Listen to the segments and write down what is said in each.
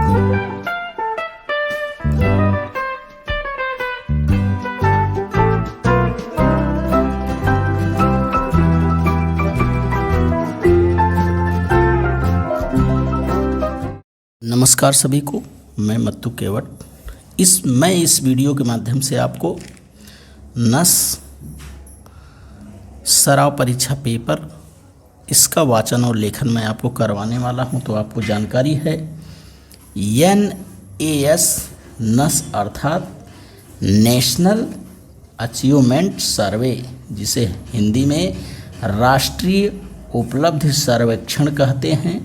नमस्कार सभी को, मैं मत्तू केवट। मैं इस वीडियो के माध्यम से आपको नस सराव परीक्षा पेपर इसका वाचन और लेखन मैं आपको करवाने वाला हूं। तो आपको जानकारी है NAS नस अर्थात नेशनल अचीवमेंट सर्वे, जिसे हिंदी में राष्ट्रीय उपलब्धि सर्वेक्षण कहते हैं।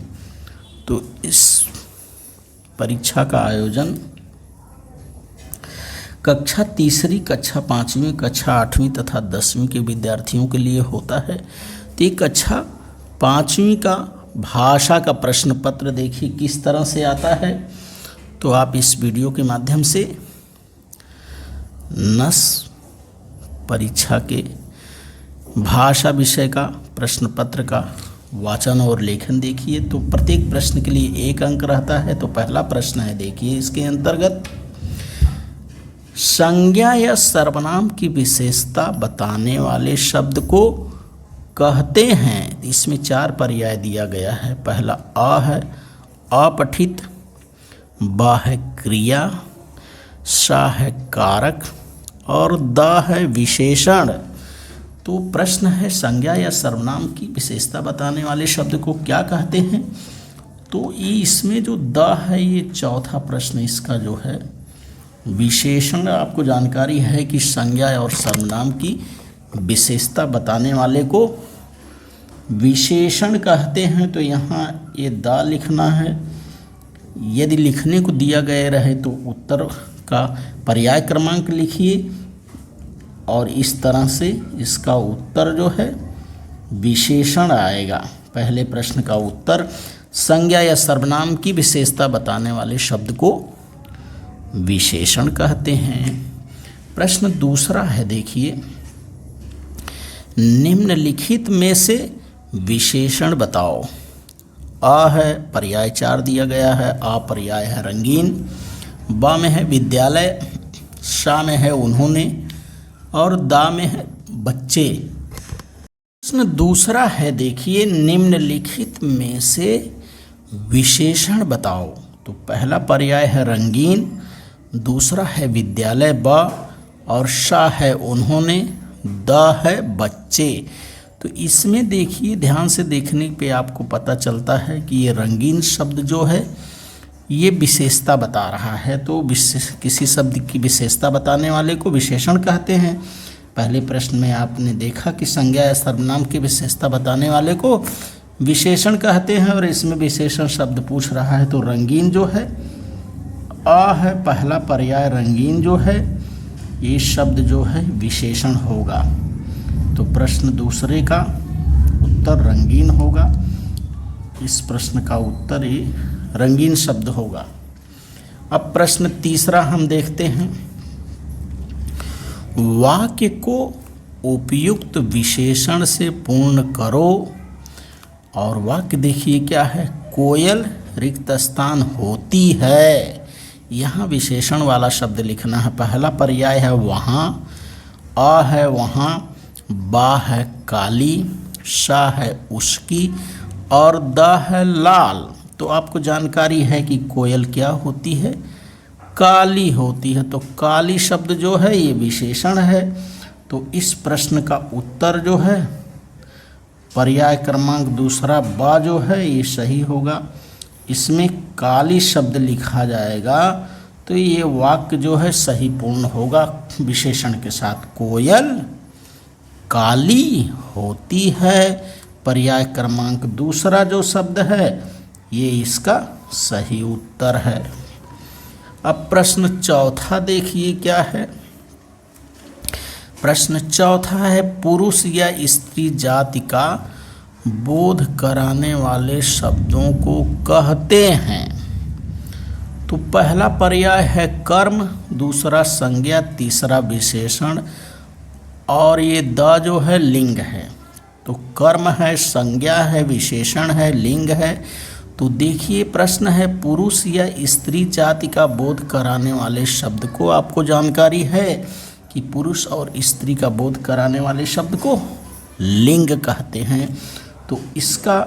तो इस परीक्षा का आयोजन कक्षा तीसरी, कक्षा पाँचवीं, कक्षा आठवीं तथा 10वीं के विद्यार्थियों के लिए होता है। तो ये कक्षा पाँचवीं का भाषा का प्रश्न पत्र देखिए किस तरह से आता है। तो आप इस वीडियो के माध्यम से नस परीक्षा के भाषा विषय का प्रश्न पत्र का वाचन और लेखन देखिए। तो प्रत्येक प्रश्न के लिए 1 अंक रहता है। तो पहला प्रश्न है, देखिए इसके अंतर्गत संज्ञा या सर्वनाम की विशेषता बताने वाले शब्द को कहते हैं। इसमें 4 पर्याय दिया गया है। पहला अ है अपठित, ब है क्रिया, सा है कारक और द है विशेषण। तो प्रश्न है संज्ञा या सर्वनाम की विशेषता बताने वाले शब्द को क्या कहते हैं। तो ये इसमें जो द है, ये चौथा प्रश्न इसका जो है विशेषण। आपको जानकारी है कि संज्ञा और सर्वनाम की विशेषता बताने वाले को विशेषण कहते हैं। तो यहाँ ये द लिखना है। यदि लिखने को दिया गया रहे तो उत्तर का पर्याय क्रमांक लिखिए और इस तरह से इसका उत्तर जो है विशेषण आएगा। पहले प्रश्न का उत्तर संज्ञा या सर्वनाम की विशेषता बताने वाले शब्द को विशेषण कहते हैं। प्रश्न दूसरा है, देखिए निम्नलिखित में से विशेषण बताओ। अ है पर्याय 4 दिया गया है। अ पर्याय है रंगीन, ब में है विद्यालय, सा में है उन्होंने और दा में है बच्चे। प्रश्न दूसरा है, देखिए निम्नलिखित में से विशेषण बताओ। तो पहला पर्याय है रंगीन, दूसरा है विद्यालय ब और सा है उन्होंने, द है बच्चे। तो इसमें देखिए ध्यान से देखने पे आपको पता चलता है कि ये रंगीन शब्द जो है ये विशेषता बता रहा है। तो किसी शब्द की विशेषता बताने वाले को विशेषण कहते हैं। पहले प्रश्न में आपने देखा कि संज्ञा या सर्वनाम की विशेषता बताने वाले को विशेषण कहते हैं और इसमें विशेषण शब्द पूछ रहा है। तो रंगीन जो है अ है पहला पर्याय, रंगीन जो है ये शब्द जो है विशेषण होगा। तो प्रश्न दूसरे का उत्तर रंगीन होगा। इस प्रश्न का उत्तर ये रंगीन शब्द होगा। अब प्रश्न तीसरा हम देखते हैं, वाक्य को उपयुक्त विशेषण से पूर्ण करो। और वाक्य देखिए क्या है, कोयल रिक्त स्थान होती है। यहाँ विशेषण वाला शब्द लिखना है। पहला पर्याय है वहाँ, अ है वहाँ, बा है काली, सा है उसकी और द है लाल। तो आपको जानकारी है कि कोयल क्या होती है, काली होती है। तो काली शब्द जो है ये विशेषण है। तो इस प्रश्न का उत्तर जो है पर्याय क्रमांक दूसरा बा जो है ये सही होगा। इसमें काली शब्द लिखा जाएगा तो ये वाक्य जो है सही पूर्ण होगा विशेषण के साथ। कोयल काली होती है, पर्याय क्रमांक दूसरा जो शब्द है ये इसका सही उत्तर है। अब प्रश्न चौथा देखिए क्या है। प्रश्न चौथा है, पुरुष या स्त्री जाति का बोध कराने वाले शब्दों को कहते हैं। तो पहला पर्याय है कर्म, दूसरा संज्ञा, तीसरा विशेषण और ये द जो है लिंग है। तो कर्म है, संज्ञा है, विशेषण है, लिंग है। तो देखिए प्रश्न है, पुरुष या स्त्री जाति का बोध कराने वाले शब्द को, आपको जानकारी है कि पुरुष और स्त्री का बोध कराने वाले शब्द को लिंग कहते हैं। तो इसका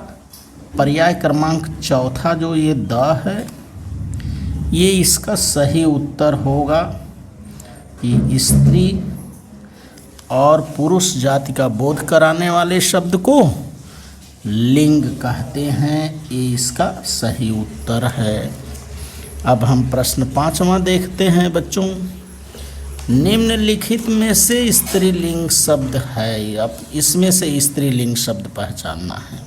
पर्याय क्रमांक चौथा जो ये द है, ये इसका सही उत्तर होगा कि स्त्री और पुरुष जाति का बोध कराने वाले शब्द को लिंग कहते हैं। ये इसका सही उत्तर है। अब हम प्रश्न 5वां देखते हैं बच्चों। निम्नलिखित में से स्त्रीलिंग शब्द है, अब इसमें से स्त्रीलिंग शब्द पहचानना है।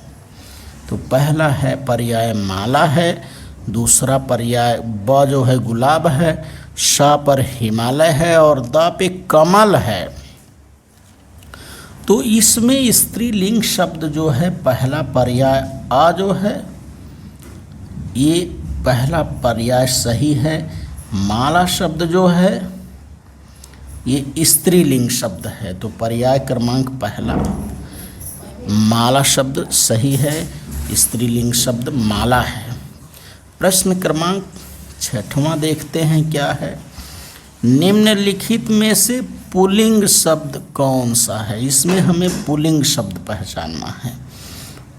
तो पहला है पर्याय माला है, दूसरा पर्याय ब जो है गुलाब है, श पर हिमालय है और द पे कमल है। तो इसमें स्त्रीलिंग शब्द जो है पहला पर्याय आ जो है, ये पहला पर्याय सही है। माला शब्द जो है ये स्त्रीलिंग शब्द है, तो पर्याय क्रमांक पहला माला शब्द सही है, स्त्रीलिंग शब्द माला है। प्रश्न क्रमांक 6वां देखते हैं क्या है। निम्नलिखित में से पुल्लिंग शब्द कौन सा है, इसमें हमें पुल्लिंग शब्द पहचानना है।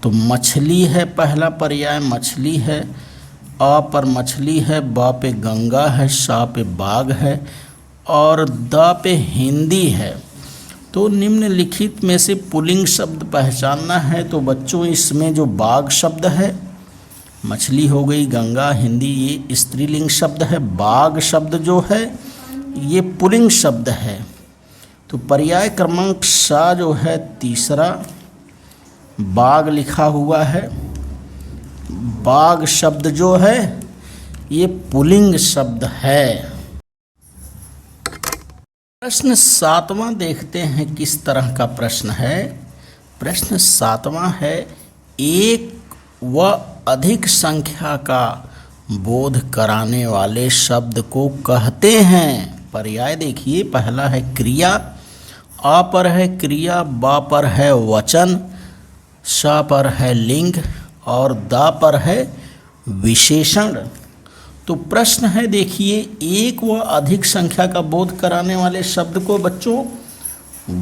तो मछली है, पहला पर्याय मछली है, अ पर मछली है, ब पे गंगा है, श पे बाघ है और द पे हिंदी है। तो निम्नलिखित में से पुल्लिंग शब्द पहचानना है। तो बच्चों इसमें जो बाघ शब्द है, मछली हो गई, गंगा, हिंदी, ये स्त्रीलिंग शब्द है। बाघ शब्द जो है ये पुल्लिंग शब्द है। तो पर्याय क्रमांक सा जो है तीसरा, बाघ लिखा हुआ है, बाघ शब्द जो है ये पुल्लिंग शब्द है। प्रश्न 7वां देखते हैं किस तरह का प्रश्न है। प्रश्न 7वां है, एक व अधिक संख्या का बोध कराने वाले शब्द को कहते हैं। पर्याय देखिए, पहला है क्रिया, अ पर है क्रिया, ब पर है वचन, श पर है लिंग और द पर है विशेषण। तो प्रश्न है देखिए, एक व अधिक संख्या का बोध कराने वाले शब्द को बच्चों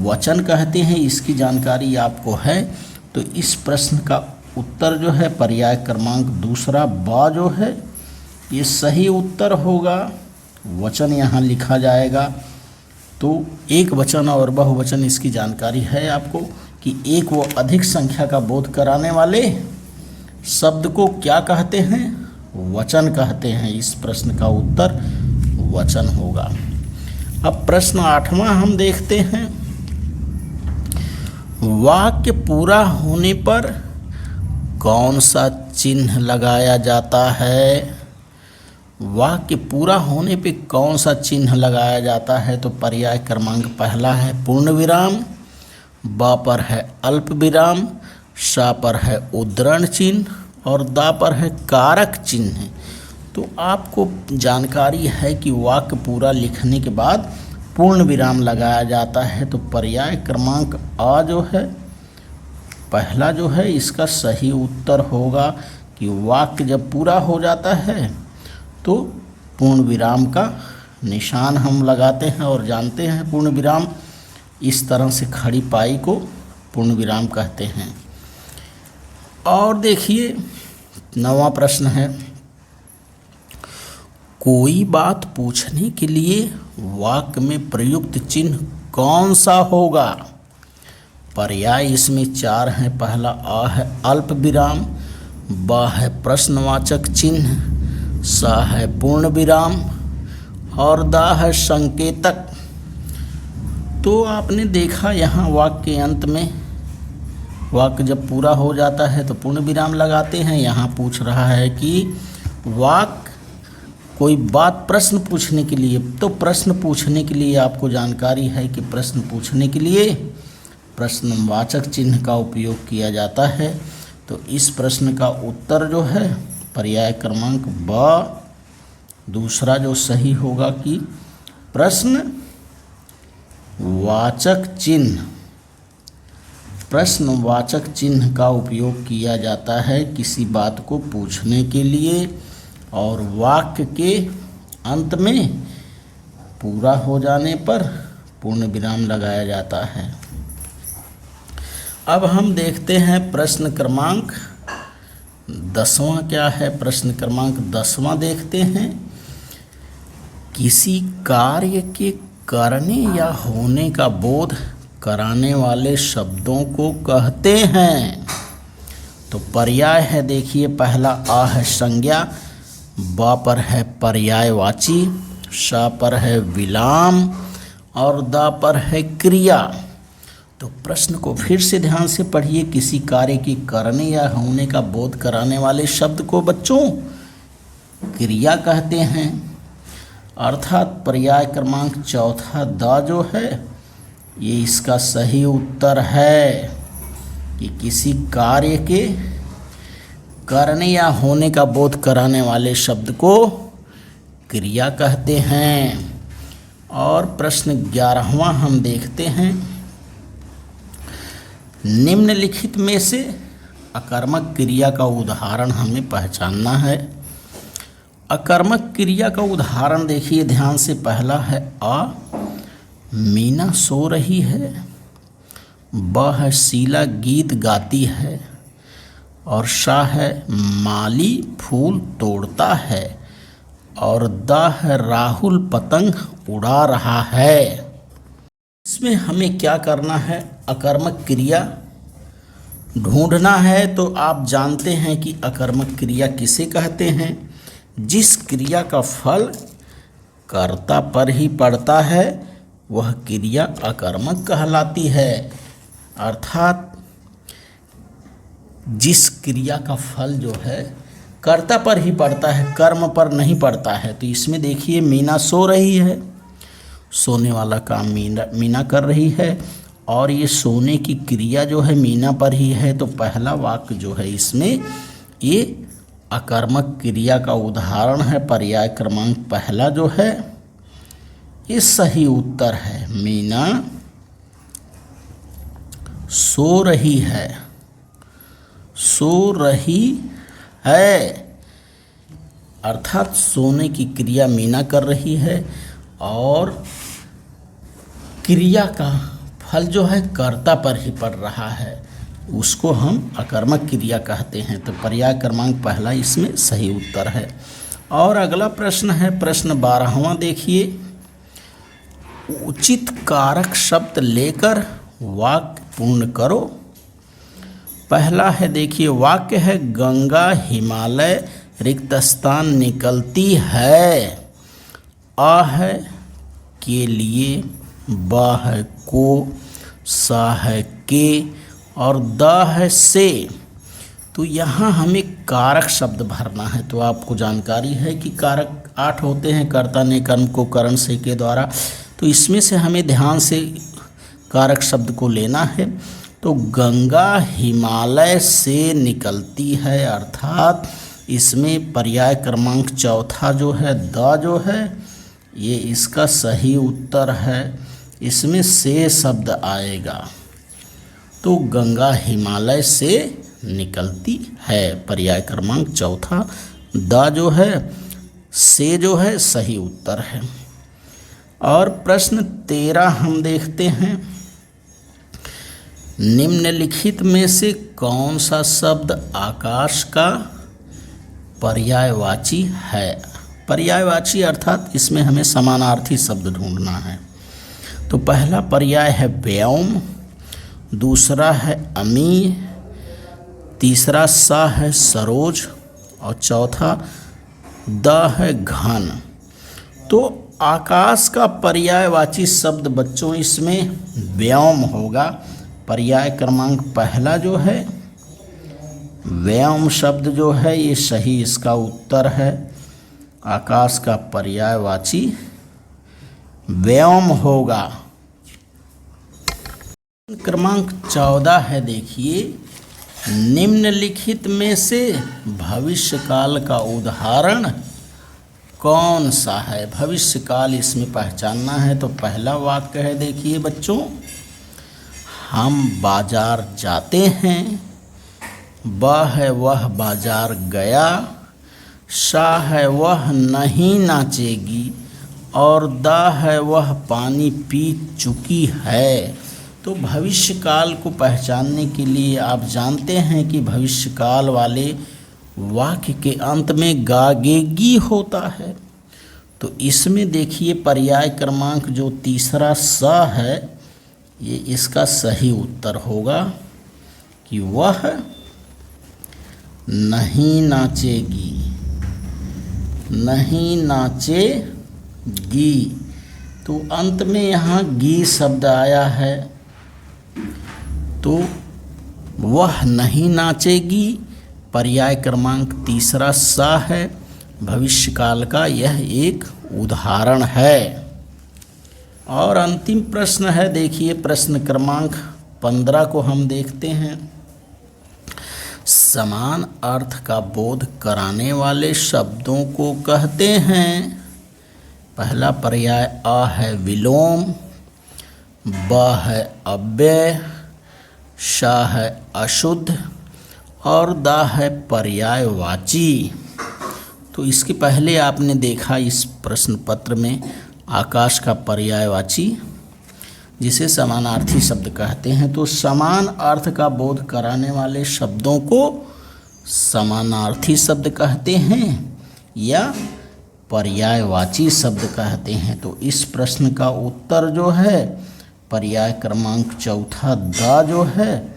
वचन कहते हैं, इसकी जानकारी आपको है। तो इस प्रश्न का उत्तर जो है पर्याय क्रमांक दूसरा ब जो है ये सही उत्तर होगा। वचन यहाँ लिखा जाएगा। तो एक वचन और बहुवचन इसकी जानकारी है आपको कि एक व अधिक संख्या का बोध कराने वाले शब्द को क्या कहते हैं, वचन कहते हैं। इस प्रश्न का उत्तर वचन होगा। अब प्रश्न 8वां हम देखते हैं। वाक्य पूरा होने पर कौन सा चिन्ह लगाया जाता है। वाक्य पूरा होने पे कौन सा चिन्ह लगाया जाता है। तो पर्याय क्रमांक पहला है पूर्ण विराम, ब पर है अल्प विराम, श पर है उद्धरण चिन्ह और द पर है कारक चिन्ह। तो आपको जानकारी है कि वाक्य पूरा लिखने के बाद पूर्ण विराम लगाया जाता है। तो पर्याय क्रमांक आ जो है पहला जो है इसका सही उत्तर होगा कि वाक्य जब पूरा हो जाता है तो पूर्ण विराम का निशान हम लगाते हैं और जानते हैं पूर्ण विराम, इस तरह से खड़ी पाई को पूर्ण विराम कहते हैं। और देखिए 9वां प्रश्न है, कोई बात पूछने के लिए वाक्य में प्रयुक्त चिन्ह कौन सा होगा। पर्याय इसमें 4 हैं। पहला अ है अल्प विराम, ब है प्रश्नवाचक चिन्ह, स है पूर्ण विराम और द है संकेतक। तो आपने देखा यहाँ वाक्य के अंत में वाक्य जब पूरा हो जाता है तो पूर्ण विराम लगाते हैं। यहाँ पूछ रहा है कि वाक्य कोई बात प्रश्न पूछने के लिए, तो प्रश्न पूछने के लिए आपको जानकारी है कि प्रश्न पूछने के लिए प्रश्नवाचक चिन्ह का उपयोग किया जाता है। तो इस प्रश्न का उत्तर जो है पर्याय क्रमांक ब दूसरा जो सही होगा कि प्रश्न वाचक चिन्ह प्रश्नवाचक चिन्ह का उपयोग किया जाता है किसी बात को पूछने के लिए और वाक्य के अंत में पूरा हो जाने पर पूर्ण विराम लगाया जाता है। अब हम देखते हैं प्रश्न क्रमांक 10वां क्या है। प्रश्न क्रमांक 10वां देखते हैं। किसी कार्य के करने या होने का बोध कराने वाले शब्दों को कहते हैं। तो पर्याय है, देखिए पहला आ है संज्ञा, बा पर है पर्यायवाची, शा पर है विलाम और दा पर है क्रिया। तो प्रश्न को फिर से ध्यान से पढ़िए। किसी कार्य की करने या होने का बोध कराने वाले शब्द को बच्चों क्रिया कहते हैं। अर्थात पर्याय क्रमांक 4 दा जो है ये इसका सही उत्तर है कि किसी कार्य के करने या होने का बोध कराने वाले शब्द को क्रिया कहते हैं। और प्रश्न 11वां हम देखते हैं। निम्नलिखित में से अकर्मक क्रिया का उदाहरण हमें पहचानना है। अकर्मक क्रिया का उदाहरण देखिए ध्यान से। पहला है आ, मीना सो रही है। ब है शीला गीत गाती है। और शा है माली फूल तोड़ता है। और दा है राहुल पतंग उड़ा रहा है। इसमें हमें क्या करना है, अकर्मक क्रिया ढूंढना है। तो आप जानते हैं कि अकर्मक क्रिया किसे कहते हैं। जिस क्रिया का फल कर्ता पर ही पड़ता है वह क्रिया अकर्मक कहलाती है। अर्थात जिस क्रिया का फल जो है कर्ता पर ही पड़ता है, कर्म पर नहीं पड़ता है। तो इसमें देखिए मीना सो रही है, सोने वाला काम मीना कर रही है और ये सोने की क्रिया जो है मीना पर ही है। तो पहला वाक्य जो है इसमें ये अकर्मक क्रिया का उदाहरण है। पर्याय क्रमांक पहला जो है ये सही उत्तर है। मीना सो रही है, सो रही है अर्थात सोने की क्रिया मीना कर रही है और क्रिया का फल जो है कर्ता पर ही पड़ रहा है, उसको हम अकर्मक क्रिया कहते हैं। तो पर्याय क्रमांक पहला इसमें सही उत्तर है। और अगला प्रश्न है प्रश्न 12वां देखिए। उचित कारक शब्द लेकर वाक्य पूर्ण करो। पहला है देखिए वाक्य है गंगा हिमालय रिक्त स्थान निकलती है। आ है के लिए, बा है को, सा है के और दा है से। तो यहाँ हमें कारक शब्द भरना है। तो आपको जानकारी है कि कारक 8 होते हैं, कर्ता ने कर्म को करण से के द्वारा। तो इसमें से हमें ध्यान से कारक शब्द को लेना है। तो गंगा हिमालय से निकलती है अर्थात इसमें पर्याय क्रमांक 4 जो है दा जो है ये इसका सही उत्तर है। इसमें से शब्द आएगा। तो गंगा हिमालय से निकलती है पर्याय क्रमांक 4। दा जो है से जो है सही उत्तर है। और प्रश्न 13 हम देखते हैं। निम्नलिखित में से कौन सा शब्द आकाश का पर्यायवाची है। पर्यायवाची अर्थात इसमें हमें समानार्थी शब्द ढूंढना है। तो पहला पर्याय है व्योम, दूसरा है अमी, तीसरा सा है सरोज और चौथा द है घन। तो आकाश का पर्यायवाची शब्द बच्चों इसमें व्योम होगा। पर्याय क्रमांक पहला जो है व्योम शब्द जो है ये सही इसका उत्तर है। आकाश का पर्यायवाची व्योम होगा। क्रमांक 14 है देखिए। निम्नलिखित में से भविष्य काल का उदाहरण कौन सा है। भविष्य काल इसमें पहचानना है। तो पहला वाक्य है देखिए बच्चों, हम बाजार जाते हैं। ब है वह बाजार गया। सा है वह नहीं नाचेगी। और दा है वह पानी पी चुकी है। तो भविष्य काल को पहचानने के लिए आप जानते हैं कि भविष्य काल वाले वाक्य के अंत में गागेगी होता है। तो इसमें देखिए पर्याय क्रमांक जो तीसरा स है, ये इसका सही उत्तर होगा कि वह नहीं नाचेगी, नहीं नाचेगी। तो अंत में यहाँ गी शब्द आया है, तो वह नहीं नाचेगी पर्याय क्रमांक तीसरा सा है। भविष्य काल का यह एक उदाहरण है। और अंतिम प्रश्न है, देखिए प्रश्न क्रमांक 15 को हम देखते हैं। समान अर्थ का बोध कराने वाले शब्दों को कहते हैं। पहला पर्याय अ है विलोम, ब है अव्यय, श है अशुद्ध और दा है पर्यायवाची। तो इसके पहले आपने देखा इस प्रश्न पत्र में आकाश का पर्यायवाची, जिसे समानार्थी शब्द कहते हैं। तो समान अर्थ का बोध कराने वाले शब्दों को समानार्थी शब्द कहते हैं या पर्यायवाची शब्द कहते हैं। तो इस प्रश्न का उत्तर जो है पर्याय क्रमांक चौथा दा जो है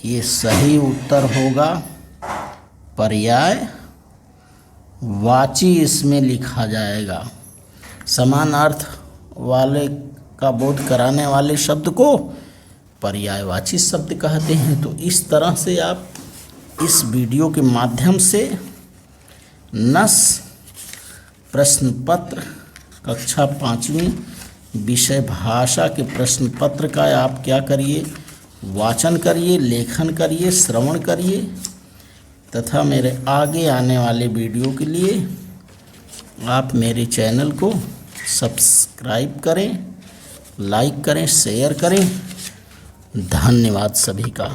ये सही उत्तर होगा। पर्याय वाची इसमें लिखा जाएगा। समान अर्थ वाले का बोध कराने वाले शब्द को पर्यायवाची शब्द कहते हैं। तो इस तरह से आप इस वीडियो के माध्यम से नस प्रश्न पत्र कक्षा 5वीं विषय भाषा के प्रश्न पत्र का आप क्या करिए, वाचन करिए, लेखन करिए, श्रवण करिए तथा मेरे आगे आने वाले वीडियो के लिए आप मेरे चैनल को सब्सक्राइब करें, लाइक करें, शेयर करें। धन्यवाद सभी का।